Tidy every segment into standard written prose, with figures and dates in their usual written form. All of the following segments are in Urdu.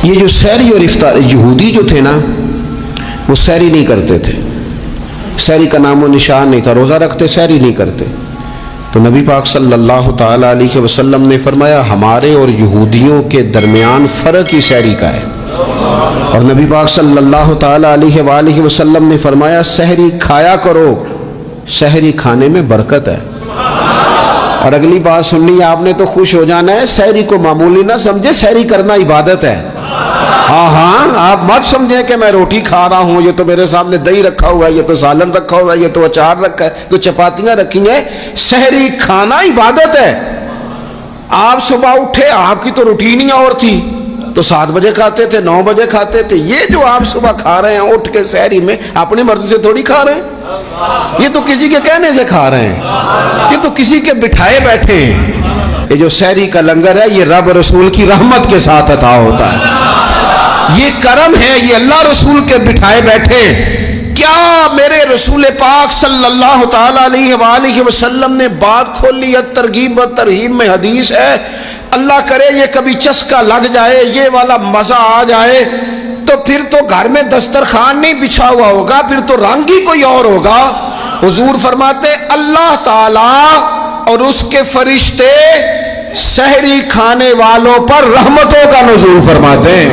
یہ جو سحری اور افطار، یہودی جو تھے نا وہ سحری نہیں کرتے تھے، سحری کا نام و نشان نہیں تھا، روزہ رکھتے سحری نہیں کرتے. تو نبی پاک صلی اللہ تعالیٰ علیہ وسلم نے فرمایا ہمارے اور یہودیوں کے درمیان فرق ہی سحری کا ہے. اور نبی پاک صلی اللہ تعالیٰ علیہ وآلہ وسلم نے فرمایا سحری کھایا کرو، سحری کھانے میں برکت ہے. اور اگلی بات سننی ہے آپ نے تو خوش ہو جانا ہے، سحری کو معمولی نہ سمجھے، سحری کرنا عبادت ہے. ہاں آپ مت سمجھیں کہ میں روٹی کھا رہا ہوں، یہ تو میرے سامنے دہی رکھا ہوا ہے، یہ تو سالن رکھا ہوا ہے، یہ تو اچار رکھا ہے، تو چپاتیاں رکھی ہیں. سحری کھانا عبادت ہے. آپ صبح اٹھے، آپ کی تو روٹین ہی اور تھی، تو 7 بجے کھاتے تھے، 9 بجے کھاتے تھے. یہ جو آپ صبح کھا رہے ہیں اٹھ کے سحری میں، اپنی مرضی سے تھوڑی کھا رہے ہیں، یہ تو کسی کے کہنے سے کھا رہے ہیں، یہ تو کسی کے بٹھائے بیٹھے ہیں. یہ جو سحری کا لنگر ہے یہ رب رسول کی رحمت کے ساتھ عطا ہوتا ہے، یہ کرم ہے، یہ اللہ رسول کے بٹھائے بیٹھے. کیا میرے رسول پاک صلی اللہ تعالیٰ علیہ وآلہ وسلم نے بات کھولی ہے، ترغیب و ترہیب میں حدیث ہے. اللہ کرے یہ کبھی چسکا لگ جائے، یہ والا مزہ آ جائے تو پھر تو گھر میں دسترخوان نہیں بچھا ہوا ہوگا، پھر تو رنگ ہی کوئی اور ہوگا. حضور فرماتے اللہ تعالیٰ اور اس کے فرشتے سحری کھانے والوں پر رحمتوں کا نزول فرماتے ہیں.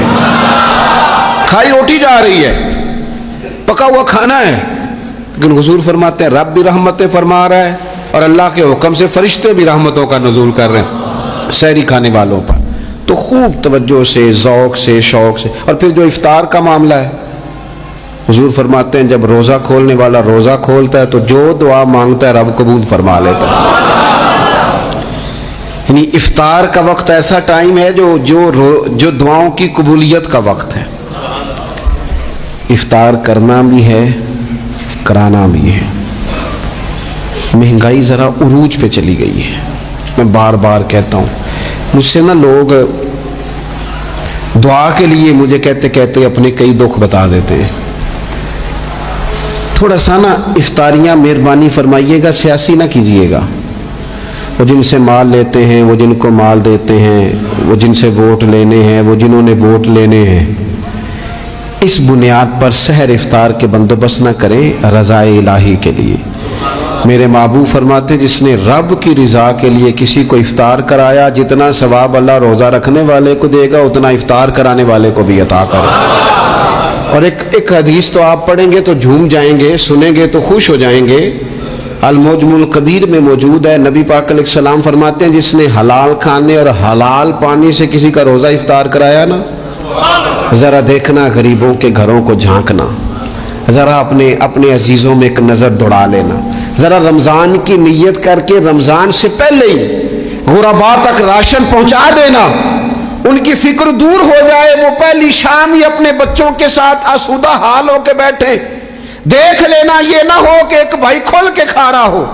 کھائی روٹی جا رہی ہے، پکا ہوا کھانا ہے، لیکن حضور فرماتے ہیں رب بھی رحمتیں فرما رہا ہے اور اللہ کے حکم سے فرشتے بھی رحمتوں کا نزول کر رہے ہیں سحری کھانے والوں پر. تو خوب توجہ سے، ذوق سے، شوق سے. اور پھر جو افطار کا معاملہ ہے، حضور فرماتے ہیں جب روزہ کھولنے والا روزہ کھولتا ہے تو جو دعا مانگتا ہے رب قبول فرما لیتا ہے. یعنی افطار کا وقت ایسا ٹائم ہے جو دعاؤں کی قبولیت کا وقت ہے. افطار کرنا بھی ہے، کرانا بھی ہے. مہنگائی ذرا عروج پہ چلی گئی ہے، میں بار بار کہتا ہوں. مجھ سے نا لوگ دعا کے لیے مجھے کہتے کہتے اپنے کئی دکھ بتا دیتے ہیں. تھوڑا سا نا افطاریاں مہربانی فرمائیے گا، سیاسی نہ کیجیے گا. وہ جن سے مال لیتے ہیں، وہ جن کو مال دیتے ہیں، وہ جن سے ووٹ لینے ہیں، وہ جنہوں نے ووٹ لینے ہیں، اس بنیاد پر سحر افطار کے بندوبست نہ کریں رضائے الہی کے لیے. میرے محبوب فرماتے جس نے رب کی رضا کے لیے کسی کو افطار کرایا، جتنا ثواب اللہ روزہ رکھنے والے کو دے گا اتنا افطار کرانے والے کو بھی عطا کرے. اور ایک حدیث تو آپ پڑھیں گے تو جھوم جائیں گے، سنیں گے تو خوش ہو جائیں گے. المعجم الکبیر میں موجود ہے. نبی پاک علیہ السلام فرماتے ہیں جس نے حلال کھانے اور حلال پانی سے کسی کا روزہ افطار کرایا نا، ذرا دیکھنا غریبوں کے گھروں کو جھانکنا، ذرا اپنے عزیزوں میں ایک نظر دوڑا لینا، ذرا رمضان کی نیت کر کے رمضان سے پہلے ہی غرباء تک راشن پہنچا دینا، ان کی فکر دور ہو جائے. وہ پہلی شام ہی اپنے بچوں کے ساتھ آسودہ حال ہو کے بیٹھے. دیکھ لینا یہ نہ ہو کہ ایک بھائی کھول کے کھا رہا ہو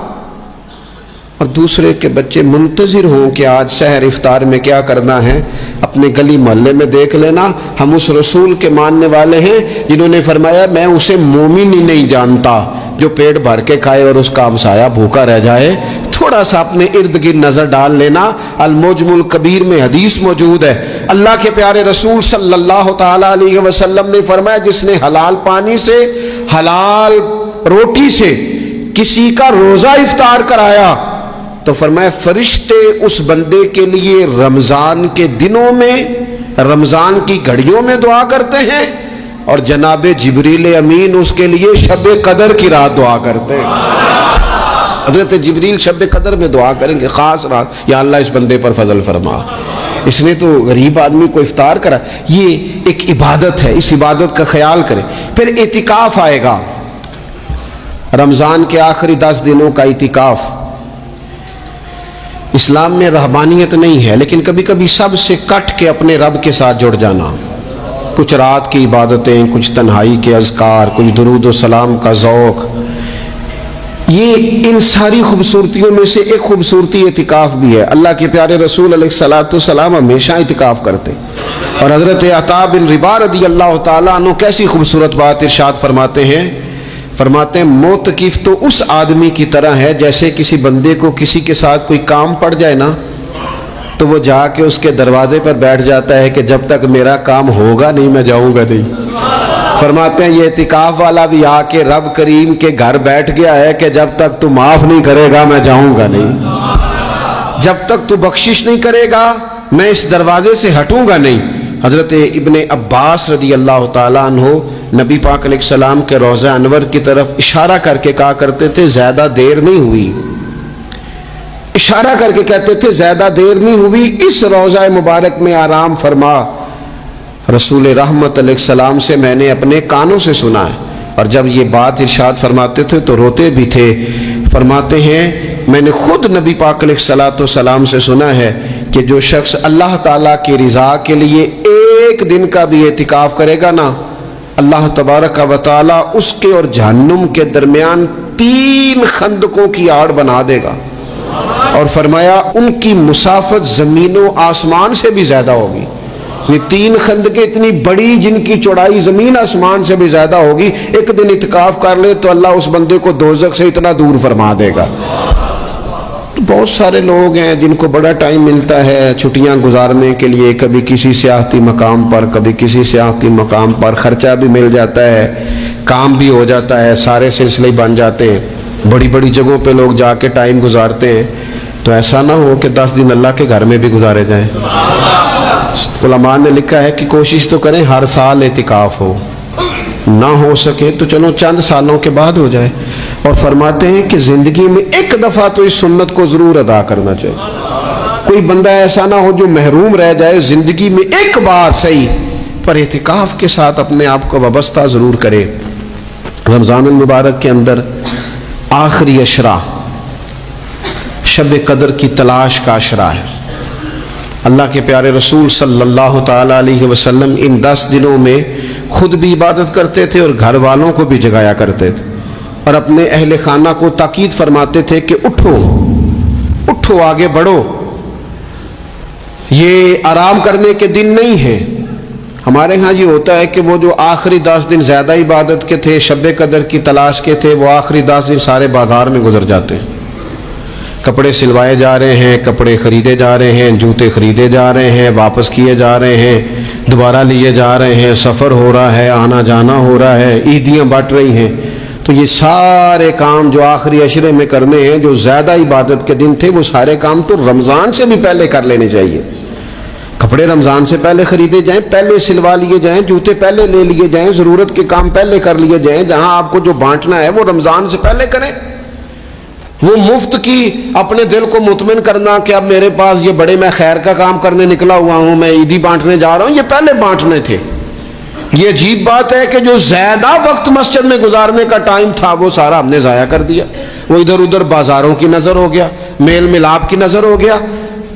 اور دوسرے کے بچے منتظر ہوں کہ آج سحر افطار میں کیا کرنا ہے. اپنے گلی محلے میں دیکھ لینا. ہم اس رسول کے ماننے والے ہیں جنہوں نے فرمایا میں اسے مومن ہی نہیں جانتا جو پیٹ بھر کے کھائے اور اس کا ہمسایہ بھوکا رہ جائے. تھوڑا سا اپنے ارد گرد نظر ڈال لینا. المعجم الکبیر میں حدیث موجود ہے. اللہ کے پیارے رسول صلی اللہ تعالی علیہ وسلم نے فرمایا جس نے حلال پانی سے، حلال روٹی سے کسی کا روزہ افطار کرایا تو فرمایا فرشتے اس بندے کے لیے رمضان کے دنوں میں، رمضان کی گھڑیوں میں دعا کرتے ہیں اور جناب جبریل امین اس کے لیے شب قدر کی رات دعا کرتے ہیں. حضرت جبریل شب قدر میں دعا کریں گے خاص رات، یا اللہ اس بندے پر فضل فرما، اس نے تو غریب آدمی کو افطار کرا. یہ ایک عبادت ہے، اس عبادت کا خیال کریں. پھر اعتکاف آئے گا، رمضان کے آخری 10 دنوں کا اعتکاف. اسلام میں رہبانیت نہیں ہے، لیکن کبھی کبھی سب سے کٹ کے اپنے رب کے ساتھ جڑ جانا. کچھ رات کی عبادتیں، کچھ تنہائی کے اذکار، کچھ درود و سلام کا ذوق. یہ ان ساری خوبصورتیوں میں سے ایک خوبصورتی اعتکاف بھی ہے. اللہ کے پیارے رسول علیہ الصلوۃ والسلام ہمیشہ اعتکاف کرتے. اور حضرت عطا بن رباح رضی اللہ تعالیٰ عنہ کیسی خوبصورت بات ارشاد فرماتے ہیں معتکف تو اس آدمی کی طرح ہے جیسے کسی بندے کو کسی کے ساتھ کوئی کام پڑ جائے نا تو وہ جا کے اس کے دروازے پر بیٹھ جاتا ہے کہ جب تک میرا کام ہوگا نہیں میں جاؤں گا نہیں۔ فرماتے ہیں یہ اعتکاف والا بھی آ کے رب کریم کے گھر بیٹھ گیا ہے کہ جب تک تو معاف نہیں کرے گا میں جاؤں گا نہیں، جب تک تو بخشش نہیں کرے گا میں اس دروازے سے ہٹوں گا نہیں۔ حضرت ابن عباس رضی اللہ تعالیٰ عنہ نبی پاک علیہ السلام کے روضہ انور کی طرف اشارہ کر کے کہا کرتے تھے زیادہ دیر نہیں ہوئی، اشارہ کر کے کہتے تھے زیادہ دیر نہیں ہوئی، اس روضہ مبارک میں آرام فرما۔ رسول رحمت علیہ السلام سے میں نے اپنے کانوں سے سنا ہے، اور جب یہ بات ارشاد فرماتے تھے تو روتے بھی تھے۔ فرماتے ہیں میں نے خود نبی پاک علیہ السلام سے سنا ہے کہ جو شخص اللہ تعالیٰ کی رضا کے لیے ایک دن کا بھی اعتکاف کرے گا نا، اللہ تبارک و تعالیٰ اس کے اور جہنم کے درمیان 3 خندقوں کی آڑ بنا دے گا، اور فرمایا ان کی مسافت زمین و آسمان سے بھی زیادہ ہوگی۔ یہ 3 خندقیں اتنی بڑی جن کی چوڑائی زمین آسمان سے بھی زیادہ ہوگی، ایک دن اعتکاف کر لے تو اللہ اس بندے کو دوزخ سے اتنا دور فرما دے گا۔ بہت سارے لوگ ہیں جن کو بڑا ٹائم ملتا ہے چھٹیاں گزارنے کے لیے، کبھی کسی سیاحتی مقام پر، کبھی کسی سیاحتی مقام پر، خرچہ بھی مل جاتا ہے، کام بھی ہو جاتا ہے، سارے سلسلے بن جاتے ہیں، بڑی بڑی جگہوں پہ لوگ جا کے ٹائم گزارتے ہیں۔ تو ایسا نہ ہو کہ 10 دن اللہ کے گھر میں بھی گزارے جائیں۔ علماء نے لکھا ہے کہ کوشش تو کریں ہر سال اعتکاف ہو، نہ ہو سکے تو چلو چند سالوں کے بعد ہو جائے۔ اور فرماتے ہیں کہ زندگی میں ایک دفعہ تو اس سنت کو ضرور ادا کرنا چاہیے۔ کوئی بندہ ایسا نہ ہو جو محروم رہ جائے، زندگی میں ایک بار صحیح پر اعتکاف کے ساتھ اپنے آپ کو وابستہ ضرور کرے۔ رمضان المبارک کے اندر آخری عشرہ شب قدر کی تلاش کا عشرہ ہے۔ اللہ کے پیارے رسول صلی اللہ تعالیٰ علیہ وسلم ان 10 دنوں میں خود بھی عبادت کرتے تھے اور گھر والوں کو بھی جگایا کرتے تھے، اور اپنے اہل خانہ کو تاکید فرماتے تھے کہ اٹھو اٹھو، آگے بڑھو، یہ آرام کرنے کے دن نہیں ہیں۔ ہمارے ہاں یہ ہوتا ہے کہ وہ جو آخری 10 دن زیادہ عبادت کے تھے، شب قدر کی تلاش کے تھے، وہ آخری 10 دن سارے بازار میں گزر جاتے ہیں، کپڑے سلوائے جا رہے ہیں، کپڑے خریدے جا رہے ہیں، جوتے خریدے جا رہے ہیں، واپس کیے جا رہے ہیں، دوبارہ لیے جا رہے ہیں، سفر ہو رہا ہے، آنا جانا ہو رہا ہے، عیدیاں بٹ رہی ہیں۔ تو یہ سارے کام جو آخری عشرے میں کرنے ہیں، جو زیادہ عبادت کے دن تھے، وہ سارے کام تو رمضان سے بھی پہلے کر لینے چاہیے۔ کپڑے رمضان سے پہلے خریدے جائیں، پہلے سلوا لیے جائیں، جوتے پہلے لے لیے جائیں، ضرورت کے کام پہلے کر لیے جائیں۔ جہاں آپ کو جو بانٹنا ہے وہ رمضان سے پہلے کریں۔ وہ مفت کی اپنے دل کو مطمئن کرنا کہ اب میرے پاس یہ بڑے میں خیر کا کام کرنے نکلا ہوا ہوں، میں عیدی بانٹنے جا رہا ہوں، یہ پہلے بانٹنے تھے۔ یہ عجیب بات ہے کہ جو زیادہ وقت مسجد میں گزارنے کا ٹائم تھا وہ سارا ہم نے ضائع کر دیا، وہ ادھر ادھر بازاروں کی نظر ہو گیا، میل ملاپ کی نظر ہو گیا۔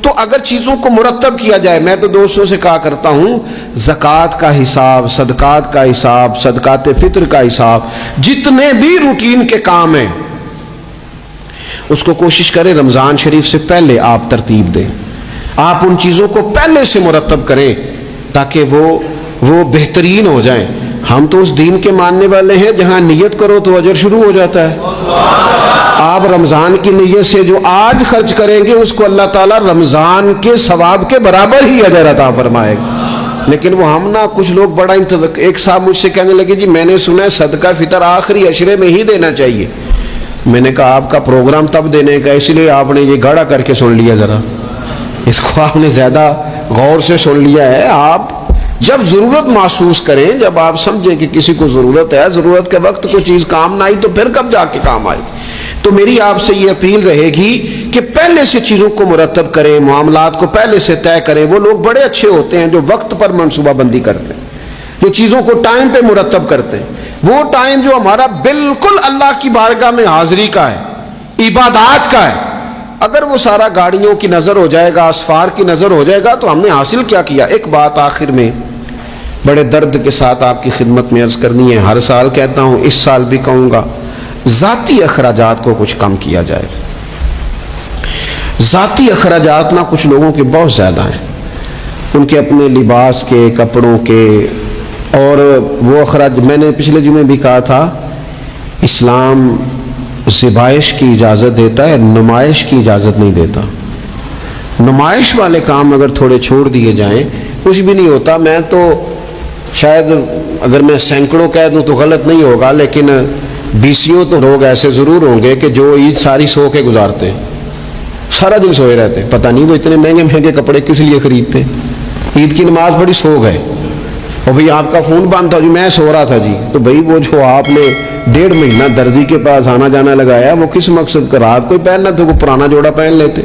تو اگر چیزوں کو مرتب کیا جائے، میں تو دوستوں سے کہا کرتا ہوں زکوٰۃ کا حساب، صدقات کا حساب، صدقات فطر کا حساب، جتنے بھی روٹین کے کام ہیں اس کو کوشش کریں رمضان شریف سے پہلے آپ ترتیب دیں، آپ ان چیزوں کو پہلے سے مرتب کریں تاکہ وہ بہترین ہو جائیں۔ ہم تو اس دین کے ماننے والے ہیں جہاں نیت کرو تو اجر شروع ہو جاتا ہے۔ آپ رمضان کی نیت سے جو آج خرچ کریں گے اس کو اللہ تعالیٰ رمضان کے ثواب کے برابر ہی اجر عطا فرمائے گا۔ لیکن وہ ہم نہ، کچھ لوگ بڑا ایک صاحب مجھ سے کہنے لگے جی میں نے سنا ہے صدقہ فطر آخری عشرے میں ہی دینا چاہیے۔ میں نے کہا آپ کا پروگرام تب دینے کا، اس لیے آپ نے یہ گاڑا کر کے سن لیا، ذرا اس کو آپ نے زیادہ غور سے سن لیا ہے۔ آپ جب ضرورت محسوس کریں، جب آپ سمجھیں کہ کسی کو ضرورت ہے، ضرورت کے وقت کوئی چیز کام نہ آئی تو پھر کب جا کے کام آئے۔ تو میری آپ سے یہ اپیل رہے گی کہ پہلے سے چیزوں کو مرتب کریں، معاملات کو پہلے سے طے کریں۔ وہ لوگ بڑے اچھے ہوتے ہیں جو وقت پر منصوبہ بندی کرتے ہیں، جو چیزوں کو ٹائم پہ مرتب کرتے ہیں۔ وہ ٹائم جو ہمارا بالکل اللہ کی بارگاہ میں حاضری کا ہے، عبادات کا ہے، اگر وہ سارا گاڑیوں کی نظر ہو جائے گا، اسفار کی نظر ہو جائے گا تو ہم نے حاصل کیا کیا۔ ایک بات آخر میں بڑے درد کے ساتھ آپ کی خدمت میں عرض کرنی ہے، ہر سال کہتا ہوں، اس سال بھی کہوں گا، ذاتی اخراجات کو کچھ کم کیا جائے۔ ذاتی اخراجات نہ کچھ لوگوں کے بہت زیادہ ہیں، ان کے اپنے لباس کے، کپڑوں کے، اور وہ اخراج میں نے پچھلے جمعے بھی کہا تھا، اسلام ذبائش کی اجازت دیتا ہے، نمائش کی اجازت نہیں دیتا۔ نمائش والے کام اگر تھوڑے چھوڑ دیے جائیں کچھ بھی نہیں ہوتا. میں تو شاید اگر میں سینکڑوں کہہ دوں تو غلط نہیں ہوگا، لیکن بیسیوں تو لوگ ایسے ضرور ہوں گے کہ جو عید ساری سو کے گزارتے ہیں، سارا دن سوئے رہتے ہیں. پتہ نہیں وہ اتنے مہنگے مہنگے کپڑے کس لیے خریدتے ہیں. عید کی نماز بڑی سوگ ہے. اور بھئی آپ کا فون بند تھا جی، میں سو رہا تھا جی. تو بھئی وہ جو آپ نے 1.5 مہینہ درزی کے پاس آنا جانا لگایا وہ کس مقصد کا؟ رات کو ہی پہننا تھا، وہ پرانا جوڑا پہن لیتے.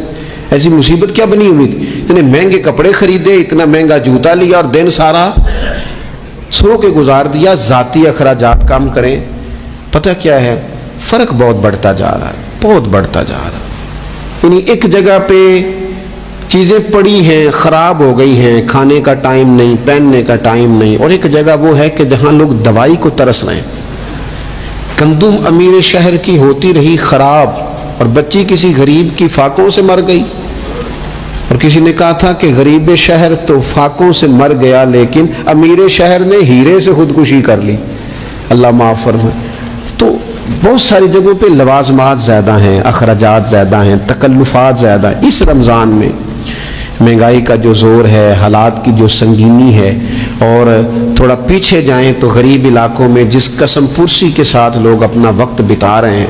ایسی مصیبت کیا بنی ہوئی تھی؟ اتنے مہنگے کپڑے خریدے، اتنا مہنگا جوتا لیا اور دن سارا سو کے گزار دیا. ذاتی اخراجات کم کریں. پتہ کیا ہے، فرق بہت بڑھتا جا رہا ہے، بہت بڑھتا جا رہا ہے. یعنی ایک جگہ پہ چیزیں پڑی ہیں، خراب ہو گئی ہیں، کھانے کا ٹائم نہیں، پہننے کا ٹائم نہیں، اور ایک جگہ وہ ہے کہ جہاں لوگ دوائی کو ترس رہے ہیں. گندم امیر شہر کی ہوتی رہی خراب، اور بچی کسی غریب کی فاقوں سے مر گئی. اور کسی نے کہا تھا کہ غریب شہر تو فاقوں سے مر گیا لیکن امیر شہر نے ہیرے سے خودکشی کر لی. اللہ معاف فرمائے. تو بہت ساری جگہوں پہ لوازمات زیادہ ہیں، اخراجات زیادہ ہیں، تکلفات زیادہ ہیں. اس رمضان میں مہنگائی کا جو زور ہے، حالات کی جو سنگینی ہے، اور تھوڑا پیچھے جائیں تو غریب علاقوں میں جس قسم پرسی کے ساتھ لوگ اپنا وقت بتا رہے ہیں،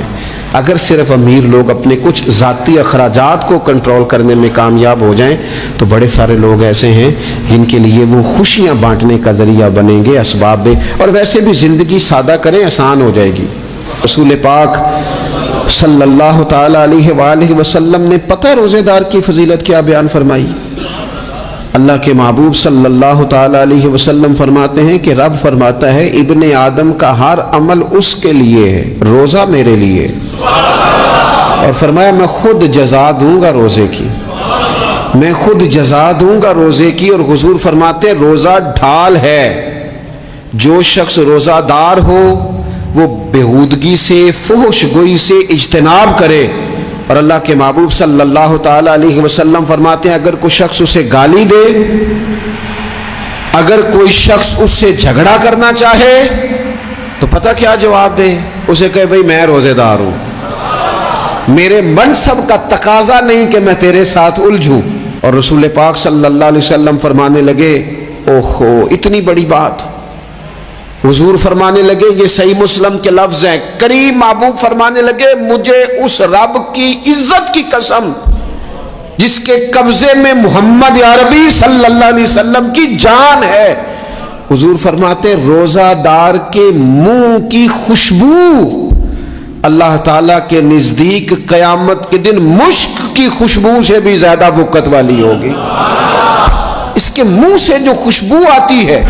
اگر صرف امیر لوگ اپنے کچھ ذاتی اخراجات کو کنٹرول کرنے میں کامیاب ہو جائیں تو بڑے سارے لوگ ایسے ہیں جن کے لیے وہ خوشیاں بانٹنے کا ذریعہ بنیں گے، اسباب. اور ویسے بھی زندگی سادہ کریں، آسان ہو جائے گی. رسول پاک صلی اللہ تعالی علیہ وآلہ وسلم نے پتہ روزے دار کی فضیلت کیا بیان فرمائی. اللہ کے محبوب صلی اللہ تعالی علیہ وسلم فرماتے ہیں کہ رب فرماتا ہے ابن آدم کا ہر عمل اس کے لیے ہے، روزہ میرے لیے. اور فرمایا میں خود جزا دوں گا روزے کی، میں خود جزا دوں گا روزے کی. اور حضور فرماتے ہیں روزہ ڈھال ہے. جو شخص روزہ دار ہو وہ بےہودگی سے، فحش گوئی سے اجتناب کرے. اور اللہ کے محبوب صلی اللہ تعالی علیہ وسلم فرماتے ہیں اگر کوئی شخص اسے گالی دے، اگر کوئی شخص اس سے جھگڑا کرنا چاہے تو پتہ کیا جواب دے؟ اسے کہے بھئی میں روزے دار ہوں، میرے منصب کا تقاضا نہیں کہ میں تیرے ساتھ الجھوں. اور رسول پاک صلی اللہ علیہ وسلم فرمانے لگے اوہو اتنی بڑی بات. حضور فرمانے لگے، یہ صحیح مسلم کے لفظ ہیں، کریم محبوب فرمانے لگے مجھے اس رب کی عزت کی قسم جس کے قبضے میں محمد عربی صلی اللہ علیہ وسلم کی جان ہے. حضور فرماتے روزہ دار کے منہ کی خوشبو اللہ تعالیٰ کے نزدیک قیامت کے دن مشک کی خوشبو سے بھی زیادہ وقت والی ہوگی. اس کے منہ سے جو خوشبو آتی ہے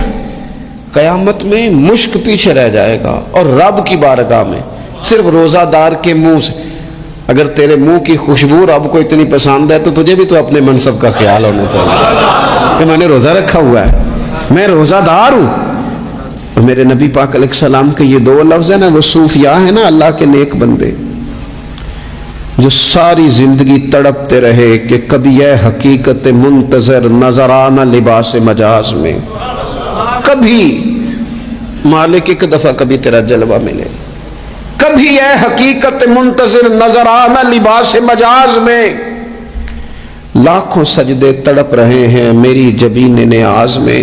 قیامت میں مشک پیچھے رہ جائے گا. اور رب کی بارگاہ میں صرف روزہ دار کے منہ سے، اگر تیرے منہ کی خوشبو رب کو اتنی پسند ہے تو تجھے بھی تو اپنے منصب کا خیال ہونا چاہیے کہ میں نے روزہ رکھا ہوا ہے، میں روزہ دار ہوں. اور میرے نبی پاک علیہ السلام کے یہ 2 لفظ ہیں نا، وہ صوفیاء ہیں نا، اللہ کے نیک بندے جو ساری زندگی تڑپتے رہے کہ کبھی یہ حقیقت منتظر نظر آنا لباس مجاز میں، کبھی مالک ایک دفعہ کبھی تیرا جلوہ ملے، کبھی یہ حقیقت منتظر نظر آنا لباس مجاز میں. لاکھوں سجدے تڑپ رہے ہیں میری جبین نیاز میں.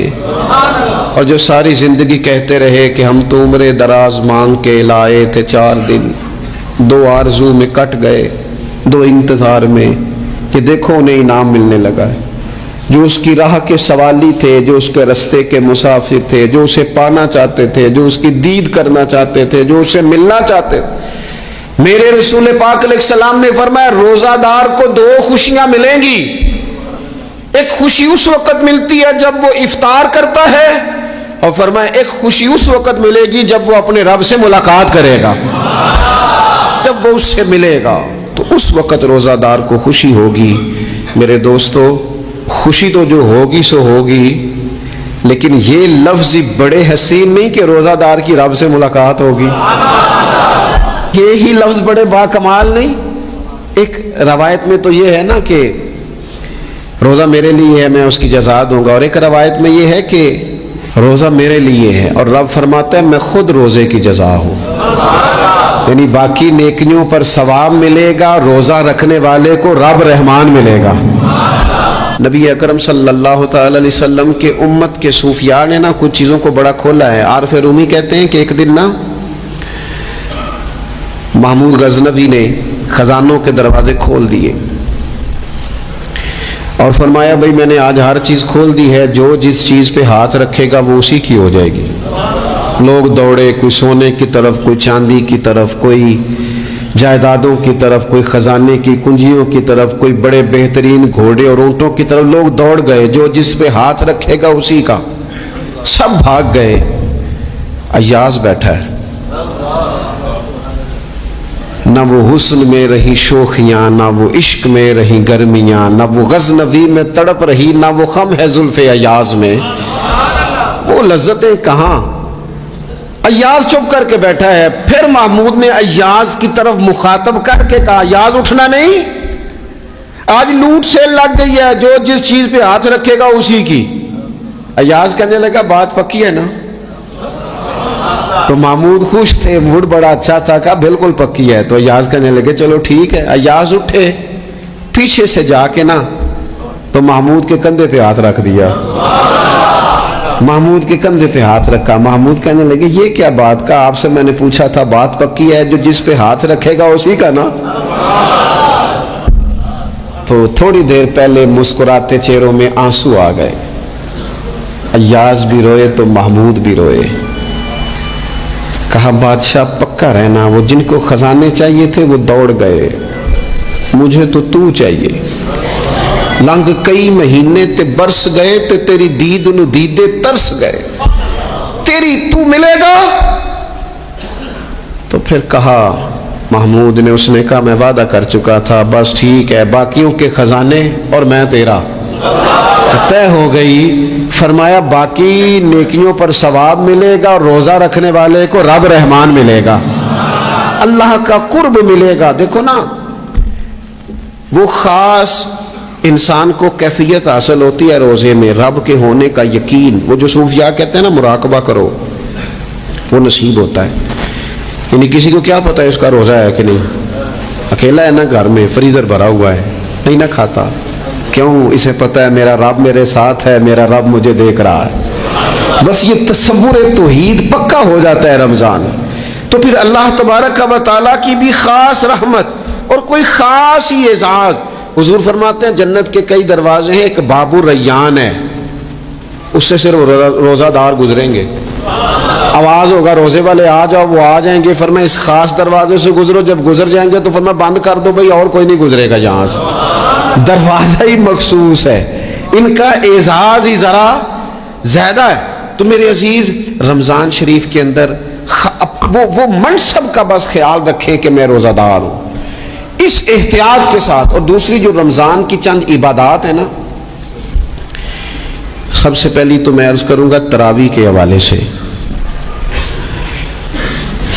اور جو ساری زندگی کہتے رہے کہ ہم تو عمر دراز مانگ کے لائے تھے 4 دن، 2 آرزو میں کٹ گئے، 2 انتظار میں، کہ دیکھو انہیں انعام ملنے لگا ہے. جو اس کی راہ کے سوالی تھے، جو اس کے رستے کے مسافر تھے، جو اسے پانا چاہتے تھے، جو اس کی دید کرنا چاہتے تھے، جو اسے ملنا چاہتے تھے. میرے رسول پاک علیہ السلام نے فرمایا روزہ دار کو 2 خوشیاں ملیں گی. ایک خوشی اس وقت ملتی ہے جب وہ افطار کرتا ہے، اور فرمایا ایک خوشی اس وقت ملے گی جب وہ اپنے رب سے ملاقات کرے گا، جب وہ اس سے ملے گا تو اس وقت روزہ دار کو خوشی ہوگی. میرے دوستو خوشی تو جو ہوگی سو ہوگی، لیکن یہ لفظ بڑے حسین نہیں کہ روزہ دار کی رب سے ملاقات ہوگی. یہی لفظ بڑے باکمال نہیں. ایک روایت میں تو یہ ہے نا کہ روزہ میرے لیے ہے میں اس کی جزا دوں گا، اور ایک روایت میں یہ ہے کہ روزہ میرے لیے ہے اور رب فرماتا ہے میں خود روزے کی جزا ہوں. یعنی باقی نیکیوں پر ثواب ملے گا، روزہ رکھنے والے کو رب رحمان ملے گا. نبی اکرم صلی اللہ تعالی علیہ وسلم کے امت کے صوفیاء نے نا کچھ چیزوں کو بڑا کھولا ہے۔ عارف رومی کہتے ہیں کہ ایک دن نا محمود غزنوی نے خزانوں کے دروازے کھول دیے اور فرمایا بھائی میں نے آج ہر چیز کھول دی ہے، جو جس چیز پہ ہاتھ رکھے گا وہ اسی کی ہو جائے گی۔ لوگ دوڑے، کوئی سونے کی طرف، کوئی چاندی کی طرف، کوئی جائیدادوں کی طرف، کوئی خزانے کی کنجیوں کی طرف، کوئی بڑے بہترین گھوڑے اور اونٹوں کی طرف، لوگ دوڑ گئے، جو جس پہ ہاتھ رکھے گا اسی کا۔ سب بھاگ گئے، ایاز بیٹھا ہے، نہ وہ حسن میں رہی شوخیاں، نہ وہ عشق میں رہی گرمیاں، نہ وہ غزنوی میں تڑپ رہی، نہ وہ خم ہے زلف ایاز میں، وہ لذتیں کہاں۔ ایاز چپ کر کے بیٹھا ہے۔ پھر محمود نے ایاز کی طرف مخاطب کر کے کہا ایاز اٹھنا نہیں، آج لوٹ سیل لگ گئی ہے، جو جس چیز پہ ہاتھ رکھے گا اسی کی۔ ایاز کہنے لگا بات پکی ہے نا؟ تو محمود خوش تھے، موڈ بڑا اچھا تھا، کہا بالکل پکی ہے۔ تو ایاز کہنے لگے چلو ٹھیک ہے۔ ایاز اٹھے، پیچھے سے جا کے نا تو محمود کے کندھے پہ ہاتھ رکھ دیا، محمود کے کندھے پہ ہاتھ رکھا۔ محمود کہنے لگے یہ کیا بات کا، آپ سے میں نے پوچھا تھا بات پکی ہے، جو جس پہ ہاتھ رکھے گا اسی کا نا۔ تو تھوڑی دیر پہلے مسکراتے چہروں میں آنسو آ گئے، ایاز بھی روئے تو محمود بھی روئے۔ کہا بادشاہ پکا رہنا، وہ جن کو خزانے چاہیے تھے وہ دوڑ گئے، مجھے تو چاہیے۔ لنگ کئی مہینے تے برس گئے تے تیری دید نو دیدے ترس گئے، تیری تو ملے گا۔ تو پھر کہا محمود نے، اس نے کہا میں وعدہ کر چکا تھا، بس ٹھیک ہے، باقیوں کے خزانے اور میں تیرا طے ہو گئی۔ فرمایا باقی نیکیوں پر ثواب ملے گا اور روزہ رکھنے والے کو رب رحمان ملے گا، اللہ کا قرب ملے گا۔ دیکھو نا وہ خاص انسان کو کیفیت حاصل ہوتی ہے روزے میں، رب کے ہونے کا یقین۔ وہ جو صوفیاء کہتے ہیں نا مراقبہ کرو، وہ نصیب ہوتا ہے۔ یعنی کسی کو کیا پتا ہے اس کا روزہ ہے کہ نہیں، اکیلا ہے نا گھر میں، فریزر بھرا ہوا ہے، نہیں نہ کھاتا، کیوں؟ اسے پتا ہے میرا رب میرے ساتھ ہے، میرا رب مجھے دیکھ رہا ہے۔ بس یہ تصور توحید پکا ہو جاتا ہے رمضان، تو پھر اللہ تبارک و تعالیٰ کی بھی خاص رحمت اور کوئی خاص ہی اعزاز۔ حضور فرماتے ہیں جنت کے کئی دروازے ہیں، ایک باب الریان ہے، اس سے صرف روزہ دار گزریں گے، آواز ہوگا روزے والے آ جاؤ، وہ آ جائیں گے، فرمایا اس خاص دروازے سے گزرو، جب گزر جائیں گے تو فرمایا بند کر دو بھائی، اور کوئی نہیں گزرے گا یہاں سے، دروازہ ہی مخصوص ہے، ان کا اعزاز ہی ذرا زیادہ ہے۔ تو میرے عزیز رمضان شریف کے اندر وہ منصب کا بس خیال رکھیں کہ میں روزہ دار ہوں، اس احتیاط کے ساتھ۔ اور دوسری جو رمضان کی چند عبادات ہیں نا، سب سے پہلی تو میں عرض کروں گا تراویح کے حوالے سے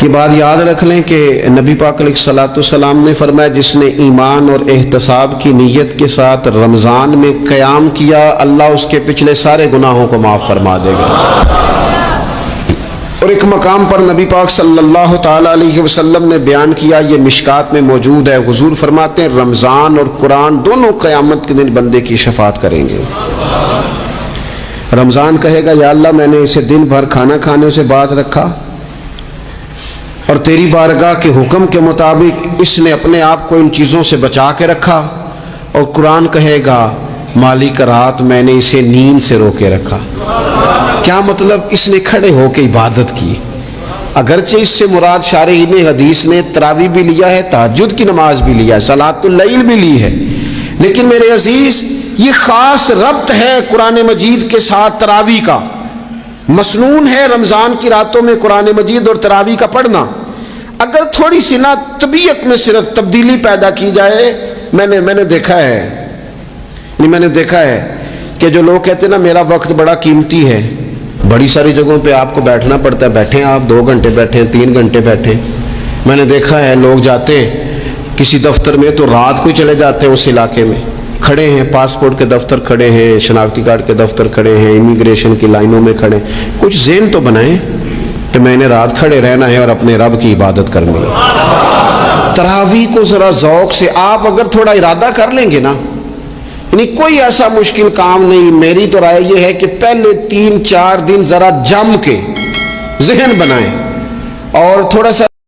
یہ بات یاد رکھ لیں کہ نبی پاک علیہ الصلوۃ والسلام نے فرمایا جس نے ایمان اور احتساب کی نیت کے ساتھ رمضان میں قیام کیا، اللہ اس کے پچھلے سارے گناہوں کو معاف فرما دے گا۔ اور ایک مقام پر نبی پاک صلی اللہ تعالی علیہ وسلم نے بیان کیا، یہ مشکات میں موجود ہے، حضور فرماتے ہیں رمضان اور قرآن دونوں قیامت کے دن بندے کی شفاعت کریں گے۔ رمضان کہے گا یا اللہ میں نے اسے دن بھر کھانا کھانے سے باز رکھا اور تیری بارگاہ کے حکم کے مطابق اس نے اپنے آپ کو ان چیزوں سے بچا کے رکھا۔ اور قرآن کہے گا مالک رات میں نے اسے نیند سے روکے رکھا۔ کیا مطلب؟ اس نے کھڑے ہو کے عبادت کی، اگرچہ اس سے مراد شارحین حدیث نے تراویح بھی لیا ہے، تہجد کی نماز بھی لیا ہے، صلاۃ اللیل بھی لی ہے، لیکن میرے عزیز یہ خاص ربط ہے قرآن مجید کے ساتھ تراویح کا۔ مسنون ہے رمضان کی راتوں میں قرآن مجید اور تراویح کا پڑھنا۔ اگر تھوڑی سی نا طبیعت میں صرف تبدیلی پیدا کی جائے، میں نے دیکھا ہے کہ جو لوگ کہتے ہیں نا میرا وقت بڑا قیمتی ہے، بڑی ساری جگہوں پہ آپ کو بیٹھنا پڑتا ہے، بیٹھیں آپ 2 گھنٹے بیٹھیں، 3 گھنٹے بیٹھیں۔ میں نے دیکھا ہے لوگ جاتے ہیں کسی دفتر میں تو رات کو چلے جاتے ہیں اس علاقے میں، کھڑے ہیں، پاسپورٹ کے دفتر کھڑے ہیں، شناختی کارڈ کے دفتر کھڑے ہیں، امیگریشن کی لائنوں میں کھڑے ہیں۔ کچھ ذہن تو بنائیں کہ میں نے رات کھڑے رہنا ہے اور اپنے رب کی عبادت کرنی ہے۔ تراویح کو ذرا ذوق سے آپ اگر تھوڑا ارادہ کر لیں گے نا، یعنی کوئی ایسا مشکل کام نہیں. میری تو رائے یہ ہے کہ پہلے 3-4 دن ذرا جم کے ذہن بنائیں اور تھوڑا سا